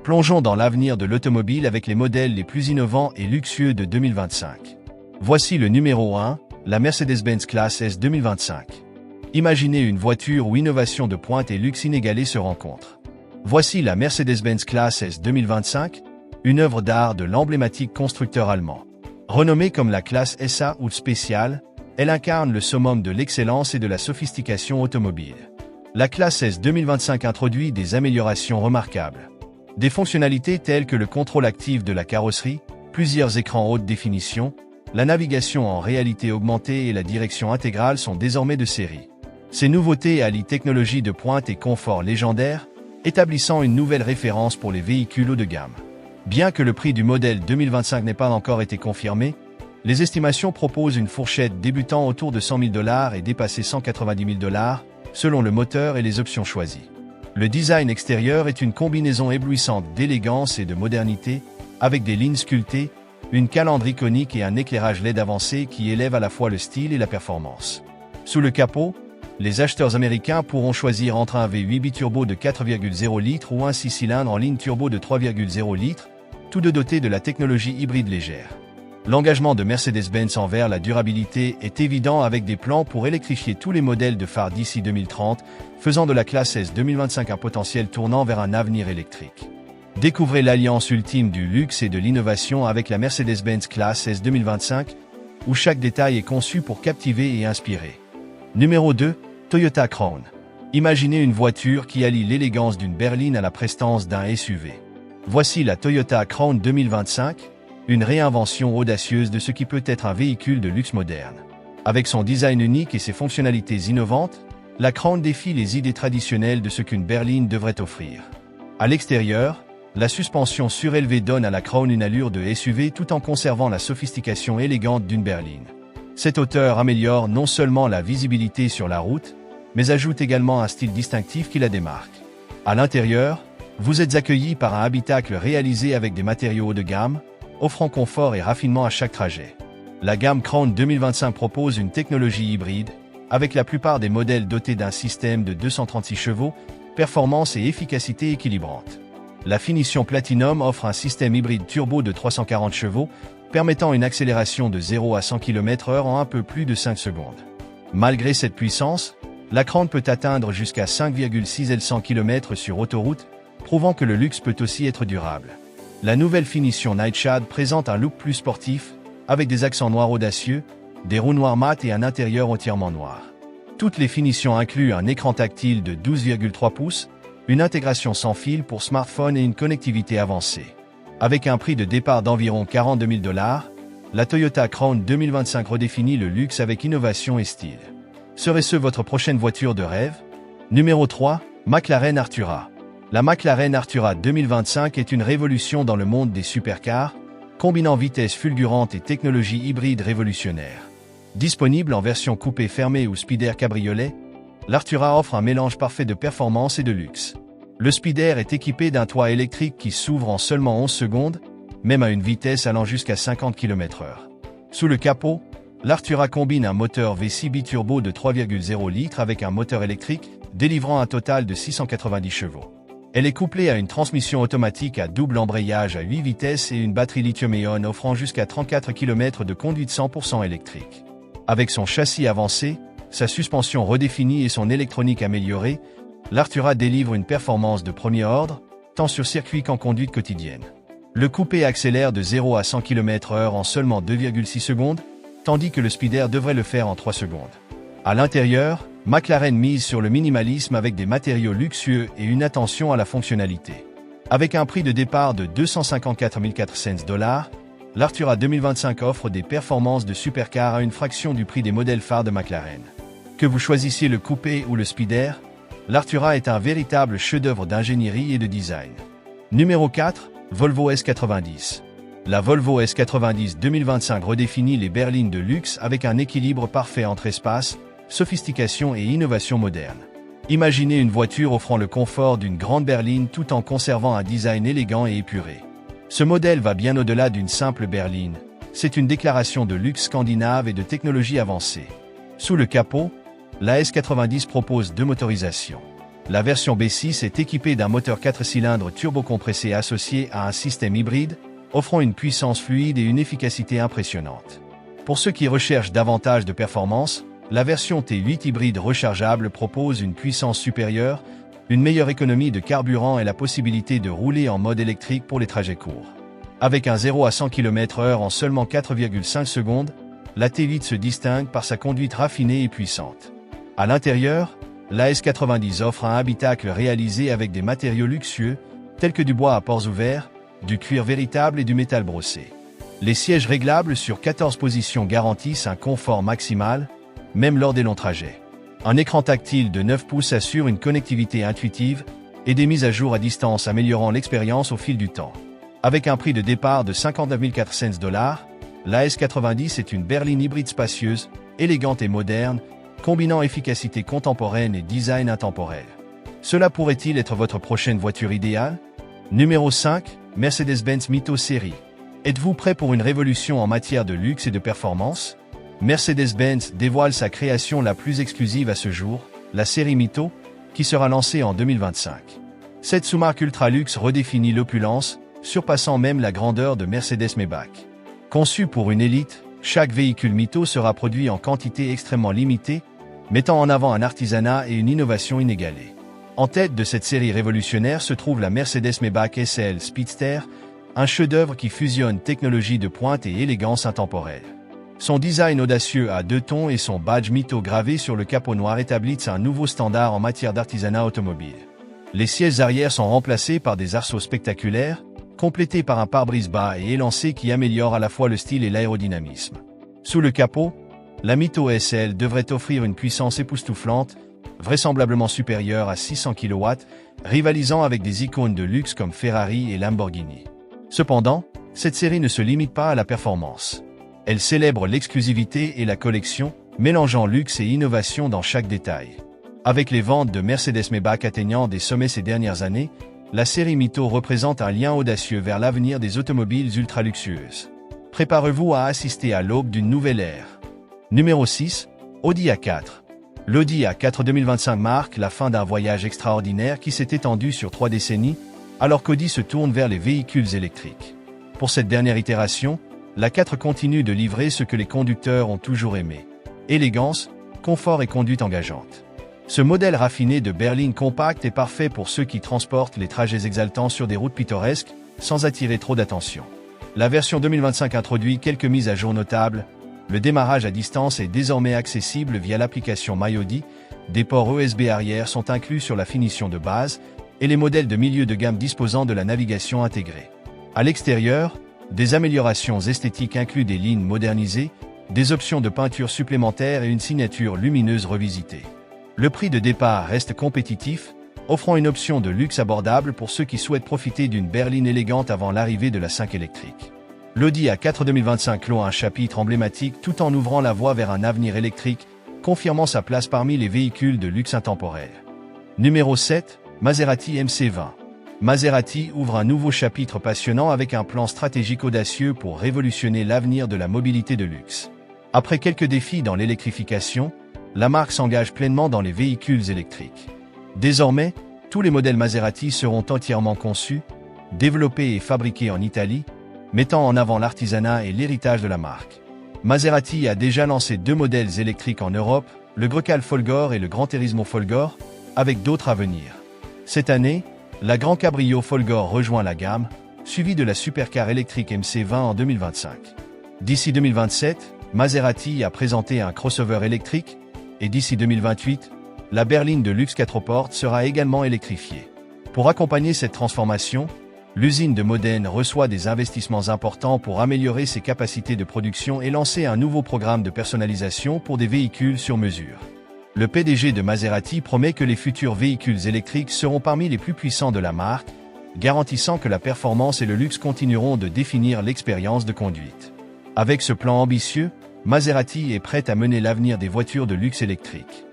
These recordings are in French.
Plongeons dans l'avenir de l'automobile avec les modèles les plus innovants et luxueux de 2025. Voici le numéro 1, la Mercedes-Benz Classe S 2025. Imaginez une voiture où innovation de pointe et luxe inégalé se rencontrent. Voici la Mercedes-Benz Classe S 2025, une œuvre d'art de l'emblématique constructeur allemand. Renommée comme la classe SA ou spéciale, elle incarne le summum de l'excellence et de la sophistication automobile. La classe S 2025 introduit des améliorations remarquables. Des fonctionnalités telles que le contrôle actif de la carrosserie, plusieurs écrans haute définition, la navigation en réalité augmentée et la direction intégrale sont désormais de série. Ces nouveautés allient technologie de pointe et confort légendaire, établissant une nouvelle référence pour les véhicules haut de gamme. Bien que le prix du modèle 2025 n'ait pas encore été confirmé, les estimations proposent une fourchette débutant autour de 100 000 $ et dépassant 190 000 $, selon le moteur et les options choisies. Le design extérieur est une combinaison éblouissante d'élégance et de modernité, avec des lignes sculptées, une calandre iconique et un éclairage LED avancé qui élève à la fois le style et la performance. Sous le capot, les acheteurs américains pourront choisir entre un V8 biturbo de 4,0 litres ou un 6 cylindres en ligne turbo de 3,0 litres, tous deux dotés de la technologie hybride légère. L'engagement de Mercedes-Benz envers la durabilité est évident avec des plans pour électrifier tous les modèles de phares d'ici 2030, faisant de la classe S 2025 un potentiel tournant vers un avenir électrique. Découvrez l'alliance ultime du luxe et de l'innovation avec la Mercedes-Benz Classe S 2025, où chaque détail est conçu pour captiver et inspirer. Numéro 2, Toyota Crown. Imaginez une voiture qui allie l'élégance d'une berline à la prestance d'un SUV. Voici la Toyota Crown 2025, une réinvention audacieuse de ce qui peut être un véhicule de luxe moderne. Avec son design unique et ses fonctionnalités innovantes, la Crown défie les idées traditionnelles de ce qu'une berline devrait offrir. À l'extérieur, la suspension surélevée donne à la Crown une allure de SUV tout en conservant la sophistication élégante d'une berline. Cette hauteur améliore non seulement la visibilité sur la route, mais ajoute également un style distinctif qui la démarque. À l'intérieur, vous êtes accueilli par un habitacle réalisé avec des matériaux haut de gamme, offrant confort et raffinement à chaque trajet. La gamme Crown 2025 propose une technologie hybride, avec la plupart des modèles dotés d'un système de 236 chevaux, performance et efficacité équilibrantes. La finition Platinum offre un système hybride turbo de 340 chevaux, permettant une accélération de 0 à 100 km/h en un peu plus de 5 secondes. Malgré cette puissance, la Crown peut atteindre jusqu'à 5,6 L100 km sur autoroute, prouvant que le luxe peut aussi être durable. La nouvelle finition Nightshade présente un look plus sportif, avec des accents noirs audacieux, des roues noires mat et un intérieur entièrement noir. Toutes les finitions incluent un écran tactile de 12,3 pouces, une intégration sans fil pour smartphone et une connectivité avancée. Avec un prix de départ d'environ 42 000 $, la Toyota Crown 2025 redéfinit le luxe avec innovation et style. Serait-ce votre prochaine voiture de rêve? Numéro 3, McLaren Artura. La McLaren Artura 2025 est une révolution dans le monde des supercars, combinant vitesse fulgurante et technologie hybride révolutionnaire. Disponible en version coupé fermée ou speeder cabriolet, l'Artura offre un mélange parfait de performance et de luxe. Le speeder est équipé d'un toit électrique qui s'ouvre en seulement 11 secondes, même à une vitesse allant jusqu'à 50 km/h. Sous le capot, l'Artura combine un moteur V6 biturbo de 3,0 litres avec un moteur électrique, délivrant un total de 690 chevaux. Elle est couplée à une transmission automatique à double embrayage à 8 vitesses et une batterie lithium-ion offrant jusqu'à 34 km de conduite 100% électrique. Avec son châssis avancé, sa suspension redéfinie et son électronique améliorée, l'Artura délivre une performance de premier ordre, tant sur circuit qu'en conduite quotidienne. Le coupé accélère de 0 à 100 km/h en seulement 2,6 secondes, tandis que le speeder devrait le faire en 3 secondes. À l'intérieur, McLaren mise sur le minimalisme avec des matériaux luxueux et une attention à la fonctionnalité. Avec un prix de départ de 254 400 $, l'Artura 2025 offre des performances de supercar à une fraction du prix des modèles phares de McLaren. Que vous choisissiez le coupé ou le speeder, l'Artura est un véritable chef-d'œuvre d'ingénierie et de design. Numéro 4, Volvo S90. La Volvo S90 2025 redéfinit les berlines de luxe avec un équilibre parfait entre espace, sophistication et innovation moderne. Imaginez une voiture offrant le confort d'une grande berline tout en conservant un design élégant et épuré. Ce modèle va bien au-delà d'une simple berline. C'est une déclaration de luxe scandinave et de technologie avancée. Sous le capot, la S90 propose deux motorisations. La version B6 est équipée d'un moteur 4 cylindres turbocompressé associé à un système hybride, offrant une puissance fluide et une efficacité impressionnante. Pour ceux qui recherchent davantage de performance, la version T8 hybride rechargeable propose une puissance supérieure, une meilleure économie de carburant et la possibilité de rouler en mode électrique pour les trajets courts. Avec un 0 à 100 km/h en seulement 4,5 secondes, la T8 se distingue par sa conduite raffinée et puissante. À l'intérieur, la S90 offre un habitacle réalisé avec des matériaux luxueux, tels que du bois à pores ouverts, du cuir véritable et du métal brossé. Les sièges réglables sur 14 positions garantissent un confort maximal, même lors des longs trajets. Un écran tactile de 9 pouces assure une connectivité intuitive et des mises à jour à distance améliorant l'expérience au fil du temps. Avec un prix de départ de $59 400, la S90 est une berline hybride spacieuse, élégante et moderne, combinant efficacité contemporaine et design intemporel. Cela pourrait-il être votre prochaine voiture idéale? Numéro 5, Mercedes-Benz Mito Série. Êtes-vous prêt pour une révolution en matière de luxe et de performance? Mercedes-Benz dévoile sa création la plus exclusive à ce jour, la série Mito, qui sera lancée en 2025. Cette sous-marque ultra-luxe redéfinit l'opulence, surpassant même la grandeur de Mercedes-Maybach. Conçu pour une élite, chaque véhicule Mito sera produit en quantité extrêmement limitée, mettant en avant un artisanat et une innovation inégalée. En tête de cette série révolutionnaire se trouve la Mercedes-Maybach SL Speedster, un chef-d'œuvre qui fusionne technologie de pointe et élégance intemporelle. Son design audacieux à 2 tons et son badge Mito gravé sur le capot noir établissent un nouveau standard en matière d'artisanat automobile. Les sièges arrière sont remplacés par des arceaux spectaculaires, complétés par un pare-brise bas et élancé qui améliore à la fois le style et l'aérodynamisme. Sous le capot, la Mito SL devrait offrir une puissance époustouflante, vraisemblablement supérieure à 600 kW, rivalisant avec des icônes de luxe comme Ferrari et Lamborghini. Cependant, cette série ne se limite pas à la performance. Elle célèbre l'exclusivité et la collection, mélangeant luxe et innovation dans chaque détail. Avec les ventes de Mercedes-Maybach atteignant des sommets ces dernières années, la série Mito représente un lien audacieux vers l'avenir des automobiles ultra-luxueuses. Préparez-vous à assister à l'aube d'une nouvelle ère. Numéro 6, Audi A4. L'Audi A4 2025 marque la fin d'un voyage extraordinaire qui s'est étendu sur 3 décennies, alors qu'Audi se tourne vers les véhicules électriques. Pour cette dernière itération, l'A4 continue de livrer ce que les conducteurs ont toujours aimé: élégance, confort et conduite engageante. Ce modèle raffiné de berline compacte est parfait pour ceux qui transportent les trajets exaltants sur des routes pittoresques, sans attirer trop d'attention. La version 2025 introduit quelques mises à jour notables. Le démarrage à distance est désormais accessible via l'application MyAudi, des ports USB arrière sont inclus sur la finition de base, et les modèles de milieu de gamme disposant de la navigation intégrée. À l'extérieur, des améliorations esthétiques incluent des lignes modernisées, des options de peinture supplémentaires et une signature lumineuse revisitée. Le prix de départ reste compétitif, offrant une option de luxe abordable pour ceux qui souhaitent profiter d'une berline élégante avant l'arrivée de la 5 électrique. L'Audi A4 2025 clôt un chapitre emblématique tout en ouvrant la voie vers un avenir électrique, confirmant sa place parmi les véhicules de luxe intemporels. Numéro 7, Maserati MC20. Maserati ouvre un nouveau chapitre passionnant avec un plan stratégique audacieux pour révolutionner l'avenir de la mobilité de luxe. Après quelques défis dans l'électrification, la marque s'engage pleinement dans les véhicules électriques. Désormais, tous les modèles Maserati seront entièrement conçus, développés et fabriqués en Italie, mettant en avant l'artisanat et l'héritage de la marque. Maserati a déjà lancé 2 modèles électriques en Europe, le Grecale Folgore et le Gran Turismo Folgore, avec d'autres à venir. Cette année, la Gran Cabrio Folgore rejoint la gamme, suivie de la supercar électrique MC20 en 2025. D'ici 2027, Maserati a présenté un crossover électrique, et d'ici 2028, la berline de luxe 4 portes sera également électrifiée. Pour accompagner cette transformation, l'usine de Modène reçoit des investissements importants pour améliorer ses capacités de production et lancer un nouveau programme de personnalisation pour des véhicules sur mesure. Le PDG de Maserati promet que les futurs véhicules électriques seront parmi les plus puissants de la marque, garantissant que la performance et le luxe continueront de définir l'expérience de conduite. Avec ce plan ambitieux, Maserati est prête à mener l'avenir des voitures de luxe électriques.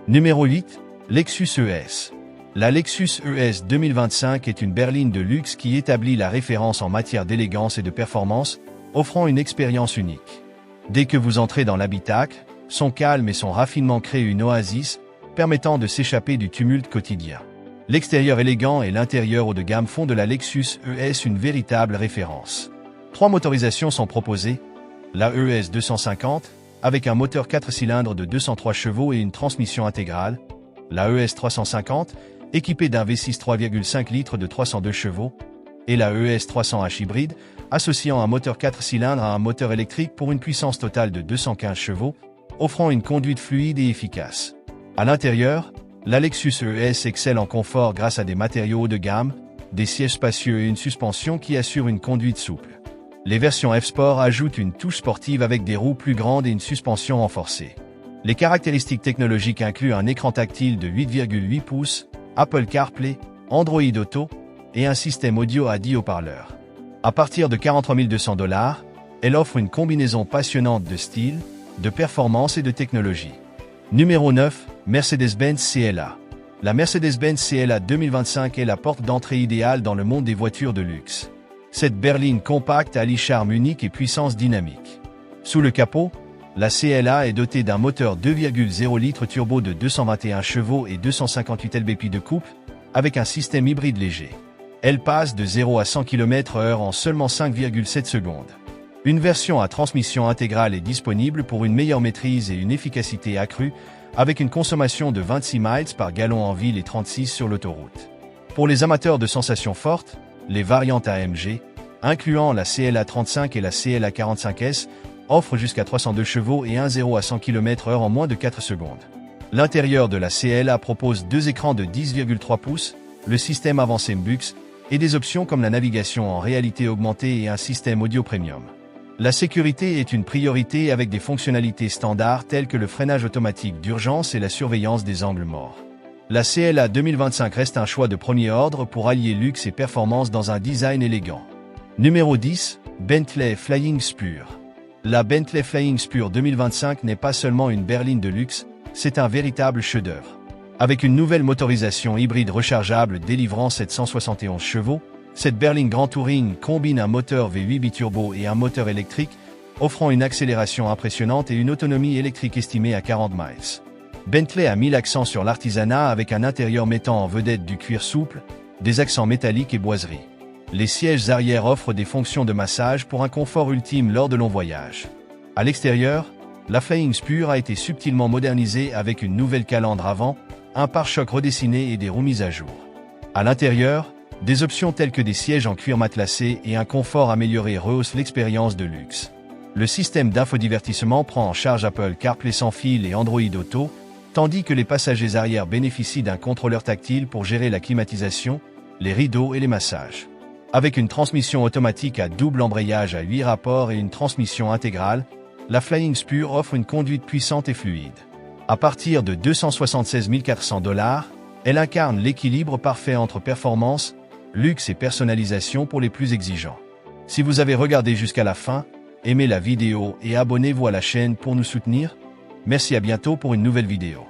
Numéro 8, Lexus ES. La Lexus ES 2025 est une berline de luxe qui établit la référence en matière d'élégance et de performance, offrant une expérience unique. Dès que vous entrez dans l'habitacle, son calme et son raffinement créent une oasis, permettant de s'échapper du tumulte quotidien. L'extérieur élégant et l'intérieur haut de gamme font de la Lexus ES une véritable référence. 3 motorisations sont proposées. La ES 250, avec un moteur 4 cylindres de 203 chevaux et une transmission intégrale. La ES 350, équipée d'un V6 3,5 litres de 302 chevaux. Et la ES 300H hybride, associant un moteur 4 cylindres à un moteur électrique pour une puissance totale de 215 chevaux, offrant une conduite fluide et efficace. À l'intérieur, la Lexus ES excelle en confort grâce à des matériaux haut de gamme, des sièges spacieux et une suspension qui assure une conduite souple. Les versions F-Sport ajoutent une touche sportive avec des roues plus grandes et une suspension renforcée. Les caractéristiques technologiques incluent un écran tactile de 8,8 pouces, Apple CarPlay, Android Auto et un système audio à 10 haut-parleurs. À partir de 43 200 $, elle offre une combinaison passionnante de style, de performance et de technologie. Numéro 9, Mercedes-Benz CLA. La Mercedes-Benz CLA 2025 est la porte d'entrée idéale dans le monde des voitures de luxe. Cette berline compacte allie charme unique et puissance dynamique. Sous le capot, la CLA est dotée d'un moteur 2,0 litres turbo de 221 chevaux et 258 lb de couple, avec un système hybride léger. Elle passe de 0 à 100 km/h en seulement 5,7 secondes. Une version à transmission intégrale est disponible pour une meilleure maîtrise et une efficacité accrue, avec une consommation de 26 miles par gallon en ville et 36 sur l'autoroute. Pour les amateurs de sensations fortes, les variantes AMG, incluant la CLA 35 et la CLA 45S, offrent jusqu'à 302 chevaux et un 0 à 100 km/h en moins de 4 secondes. L'intérieur de la CLA propose 2 écrans de 10,3 pouces, le système avancé MBUX, et des options comme la navigation en réalité augmentée et un système audio premium. La sécurité est une priorité avec des fonctionnalités standards telles que le freinage automatique d'urgence et la surveillance des angles morts. La CLA 2025 reste un choix de premier ordre pour allier luxe et performance dans un design élégant. Numéro 10, Bentley Flying Spur. La Bentley Flying Spur 2025 n'est pas seulement une berline de luxe, c'est un véritable chef-d'œuvre. Avec une nouvelle motorisation hybride rechargeable délivrant 771 chevaux, cette berline Grand Touring combine un moteur V8 biturbo et un moteur électrique, offrant une accélération impressionnante et une autonomie électrique estimée à 40 miles. Bentley a mis l'accent sur l'artisanat avec un intérieur mettant en vedette du cuir souple, des accents métalliques et boiseries. Les sièges arrière offrent des fonctions de massage pour un confort ultime lors de longs voyages. À l'extérieur, la Flying Spur a été subtilement modernisée avec une nouvelle calandre avant, un pare-choc redessiné et des roues mises à jour. À l'intérieur, des options telles que des sièges en cuir matelassé et un confort amélioré rehaussent l'expérience de luxe. Le système d'infodivertissement prend en charge Apple CarPlay sans fil et Android Auto, tandis que les passagers arrière bénéficient d'un contrôleur tactile pour gérer la climatisation, les rideaux et les massages. Avec une transmission automatique à double embrayage à 8 rapports et une transmission intégrale, la Flying Spur offre une conduite puissante et fluide. À partir de 276 400 $, elle incarne l'équilibre parfait entre performance, luxe et personnalisation pour les plus exigeants. Si vous avez regardé jusqu'à la fin, aimez la vidéo et abonnez-vous à la chaîne pour nous soutenir. Merci, à bientôt pour une nouvelle vidéo.